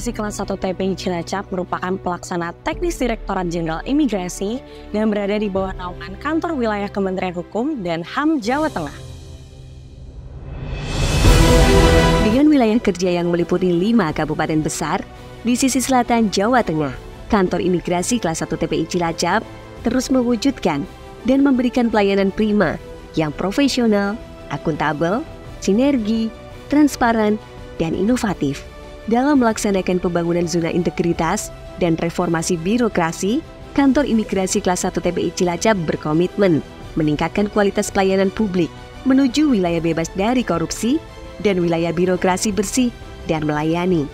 Imigrasi Kelas 1 TPI Cilacap merupakan pelaksana teknis Direktorat Jenderal Imigrasi dan berada di bawah naungan Kantor Wilayah Kementerian Hukum dan HAM Jawa Tengah. Dengan wilayah kerja yang meliputi 5 kabupaten besar di sisi selatan Jawa Tengah, Kantor Imigrasi Kelas 1 TPI Cilacap terus mewujudkan dan memberikan pelayanan prima yang profesional, akuntabel, sinergi, transparan, dan inovatif. Dalam melaksanakan pembangunan zona integritas dan reformasi birokrasi, Kantor Imigrasi Kelas 1 TPI Cilacap berkomitmen meningkatkan kualitas pelayanan publik menuju wilayah bebas dari korupsi dan wilayah birokrasi bersih dan melayani.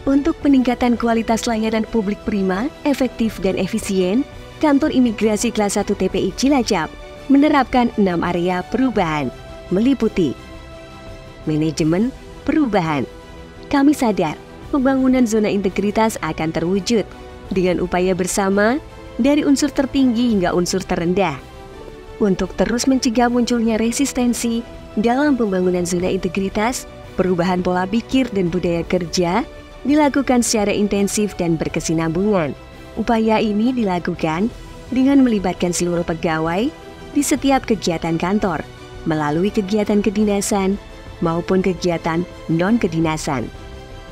Untuk peningkatan kualitas layanan publik prima, efektif, dan efisien, Kantor Imigrasi Kelas 1 TPI Cilacap menerapkan 6 area perubahan, meliputi manajemen perubahan. Kami sadar pembangunan zona integritas akan terwujud dengan upaya bersama dari unsur tertinggi hingga unsur terendah. Untuk terus mencegah munculnya resistensi dalam pembangunan zona integritas, perubahan pola pikir dan budaya kerja dilakukan secara intensif dan berkesinambungan. Upaya ini dilakukan dengan melibatkan seluruh pegawai di setiap kegiatan kantor, melalui kegiatan kedinasan maupun kegiatan non-kedinasan,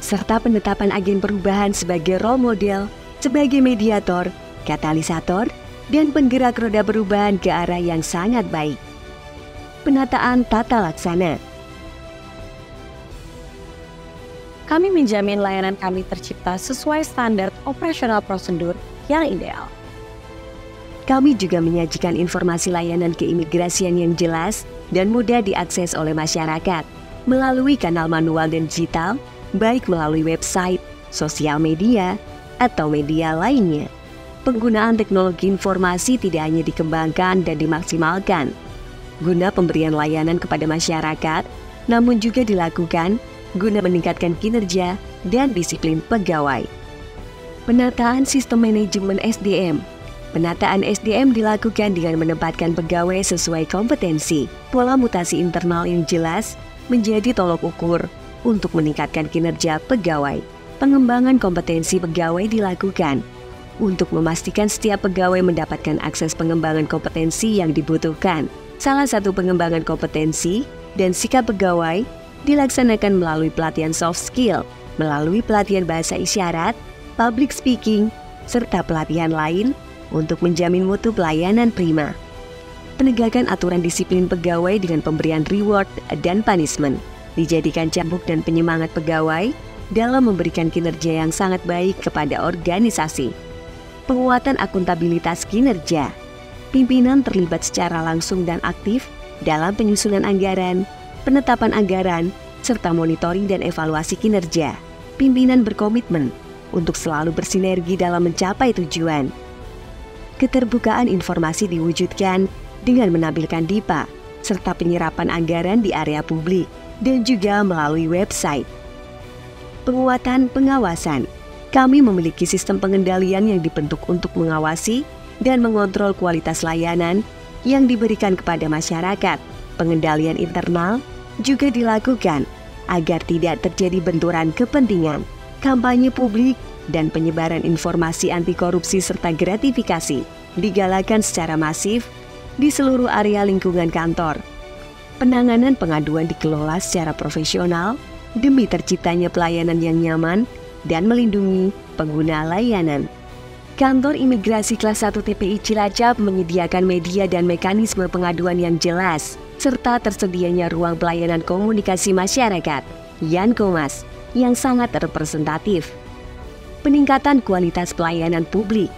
serta penetapan agen perubahan sebagai role model, sebagai mediator, katalisator, dan penggerak roda perubahan ke arah yang sangat baik. Penataan tata laksana. Kami menjamin layanan kami tercipta sesuai standar operasional prosedur yang ideal. Kami juga menyajikan informasi layanan keimigrasian yang jelas dan mudah diakses oleh masyarakat melalui kanal manual dan digital, baik melalui website, sosial media, atau media lainnya. Penggunaan teknologi informasi tidak hanya dikembangkan dan dimaksimalkan guna pemberian layanan kepada masyarakat, namun juga dilakukan guna meningkatkan kinerja dan disiplin pegawai. Penataan sistem manajemen SDM. Penataan SDM dilakukan dengan menempatkan pegawai sesuai kompetensi. Pola mutasi internal yang jelas menjadi tolok ukur untuk meningkatkan kinerja pegawai. Pengembangan kompetensi pegawai dilakukan untuk memastikan setiap pegawai mendapatkan akses pengembangan kompetensi yang dibutuhkan. Salah satu pengembangan kompetensi dan sikap pegawai dilaksanakan melalui pelatihan soft skill, melalui pelatihan bahasa isyarat, public speaking, serta pelatihan lain untuk menjamin mutu pelayanan prima. Penegakan aturan disiplin pegawai dengan pemberian reward dan punishment dijadikan cambuk dan penyemangat pegawai dalam memberikan kinerja yang sangat baik kepada organisasi. Penguatan akuntabilitas kinerja. Pimpinan terlibat secara langsung dan aktif dalam penyusunan anggaran, penetapan anggaran, serta monitoring dan evaluasi kinerja. Pimpinan berkomitmen untuk selalu bersinergi dalam mencapai tujuan. Keterbukaan informasi diwujudkan dengan menampilkan DIPA, serta penyerapan anggaran di area publik, dan juga melalui website. Penguatan pengawasan. Kami memiliki sistem pengendalian yang dibentuk untuk mengawasi dan mengontrol kualitas layanan yang diberikan kepada masyarakat. Pengendalian internal juga dilakukan agar tidak terjadi benturan kepentingan, kampanye publik, dan penyebaran informasi anti korupsi serta gratifikasi digalakan secara masif di seluruh area lingkungan kantor. Penanganan pengaduan dikelola secara profesional demi terciptanya pelayanan yang nyaman dan melindungi pengguna layanan. Kantor Imigrasi Kelas 1 TPI Cilacap menyediakan media dan mekanisme pengaduan yang jelas, serta tersedianya ruang pelayanan komunikasi masyarakat, Yankomas, yang sangat representatif. Peningkatan kualitas pelayanan publik.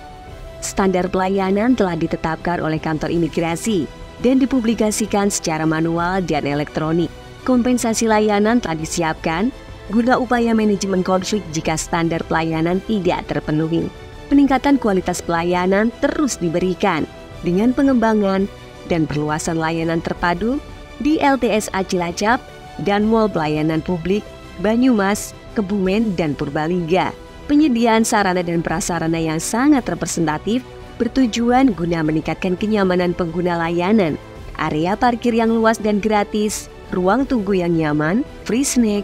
Standar pelayanan telah ditetapkan oleh Kantor Imigrasi dan dipublikasikan secara manual dan elektronik. Kompensasi layanan telah disiapkan guna upaya manajemen konflik jika standar pelayanan tidak terpenuhi. Peningkatan kualitas pelayanan terus diberikan dengan pengembangan dan perluasan layanan terpadu di LTSA Cilacap dan Mall Pelayanan Publik Banyumas, Kebumen, dan Purbalingga. Penyediaan sarana dan prasarana yang sangat representatif bertujuan guna meningkatkan kenyamanan pengguna layanan, area parkir yang luas dan gratis, ruang tunggu yang nyaman, free snack,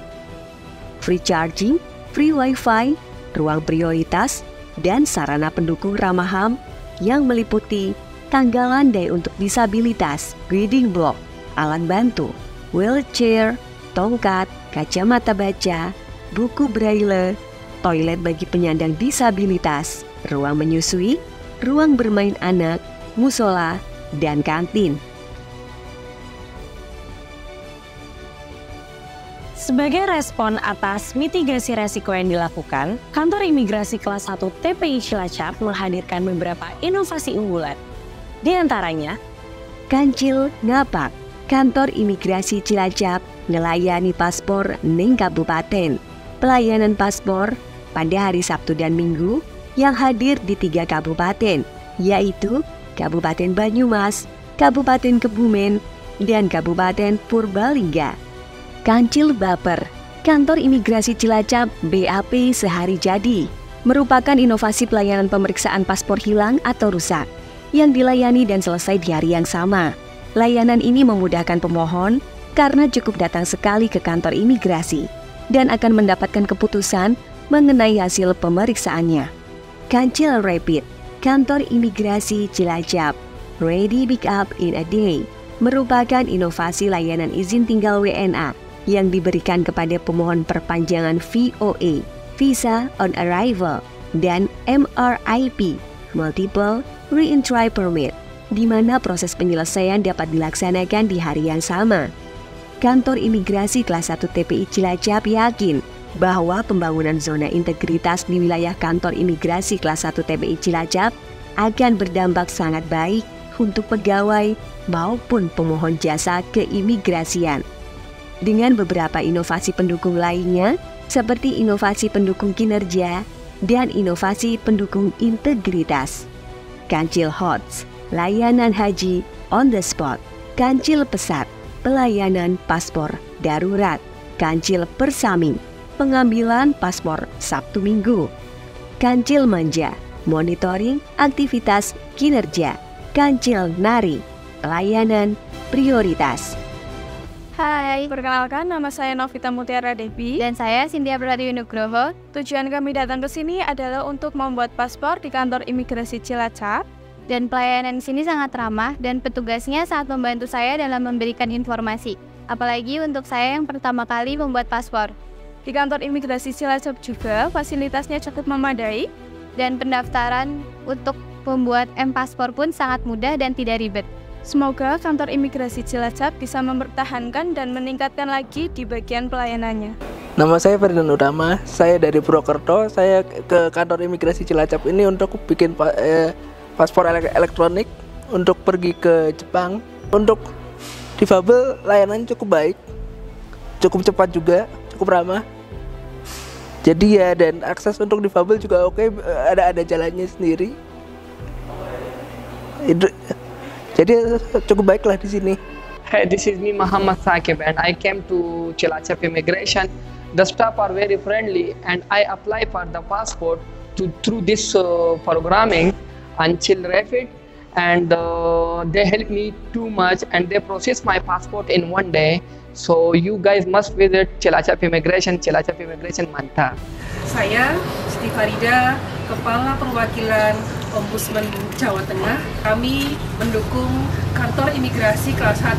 free charging, free wifi, ruang prioritas, dan sarana pendukung ramah HAM yang meliputi tangga landai untuk disabilitas, reading block, alat bantu, wheelchair, tongkat, kacamata baca, buku braille, toilet bagi penyandang disabilitas, ruang menyusui, ruang bermain anak, musola, dan kantin. Sebagai respon atas mitigasi resiko yang dilakukan, Kantor Imigrasi Kelas 1 TPI Cilacap menghadirkan beberapa inovasi unggulan. Di antaranya, Kancil Ngapak, Kantor Imigrasi Cilacap ngelayani paspor ning kabupaten. Pelayanan paspor pada hari Sabtu dan Minggu yang hadir di 3 kabupaten, yaitu Kabupaten Banyumas, Kabupaten Kebumen, dan Kabupaten Purbalingga. Kancil Baper, Kantor Imigrasi Cilacap BAP sehari jadi, merupakan inovasi pelayanan pemeriksaan paspor hilang atau rusak yang dilayani dan selesai di hari yang sama. Layanan ini memudahkan pemohon karena cukup datang sekali ke kantor imigrasi dan akan mendapatkan keputusan mengenai hasil pemeriksaannya. Kancil Rapid, Kantor Imigrasi Cilacap, Ready Pick Up in a Day, merupakan inovasi layanan izin tinggal WNA yang diberikan kepada pemohon perpanjangan VOA, Visa on Arrival, dan MRIP, Multiple Re-entry Permit, di mana proses penyelesaian dapat dilaksanakan di hari yang sama. Kantor Imigrasi Kelas 1 TPI Cilacap yakin bahwa pembangunan zona integritas di wilayah Kantor Imigrasi Kelas 1 TPI Cilacap akan berdampak sangat baik untuk pegawai maupun pemohon jasa keimigrasian. Dengan beberapa inovasi pendukung lainnya, seperti inovasi pendukung kinerja dan inovasi pendukung integritas. Kancil HOTS, layanan haji on the spot. Kancil Pesat, pelayanan paspor darurat. Kancil Persaming, pengambilan paspor Sabtu Minggu. Kancil Manja, monitoring aktivitas kinerja. Kancil Nari, layanan prioritas. Hai, perkenalkan nama saya Novita Mutiara Devi dan saya Cynthia Pratiwi Nugroho. Tujuan kami datang ke sini adalah untuk membuat paspor di Kantor Imigrasi Cilacap. Dan pelayanan di sini sangat ramah dan petugasnya sangat membantu saya dalam memberikan informasi. Apalagi untuk saya yang pertama kali membuat paspor. Di Kantor Imigrasi Cilacap juga fasilitasnya cukup memadai. Dan pendaftaran untuk membuat M-Paspor pun sangat mudah dan tidak ribet. Semoga Kantor Imigrasi Cilacap bisa mempertahankan dan meningkatkan lagi di bagian pelayanannya. Nama saya Ferdinand Utama, saya dari Purwokerto. Saya ke Kantor Imigrasi Cilacap ini untuk bikin paspor elektronik untuk pergi ke Jepang. Untuk difabel layanan cukup baik, cukup cepat juga, cukup ramah. Jadi ya, dan akses untuk difabel juga oke, ada jalannya sendiri. Jadi cukup baiklah di sini. Hey, this is me Muhammad Saqib and I came to Cilacap Immigration. The staff are very friendly and I apply for the passport through this programming until Rapid, and they help me too much and they process my passport in 1 day. So you guys must visit Cilacap Immigration Mantap. Saya Siti Farida, Kepala Perwakilan Ombudsman Jawa Tengah. Kami mendukung Kantor Imigrasi Kelas 1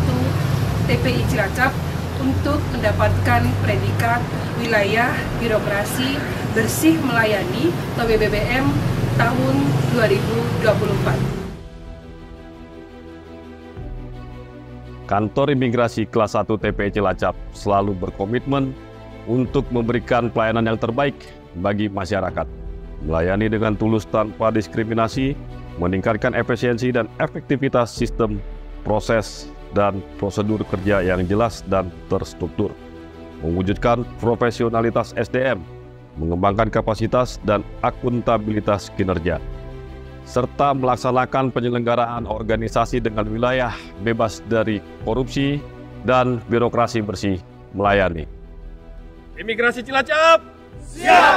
TPI Cilacap untuk mendapatkan predikat Wilayah Birokrasi Bersih Melayani atau WBBM tahun 2024. Kantor Imigrasi Kelas 1 TPI Cilacap selalu berkomitmen untuk memberikan pelayanan yang terbaik bagi masyarakat, melayani dengan tulus tanpa diskriminasi, meningkatkan efisiensi dan efektivitas sistem, proses, dan prosedur kerja yang jelas dan terstruktur, mewujudkan profesionalitas SDM, mengembangkan kapasitas dan akuntabilitas kinerja, serta melaksanakan penyelenggaraan organisasi dengan wilayah bebas dari korupsi dan birokrasi bersih melayani. Imigrasi Cilacap, siap!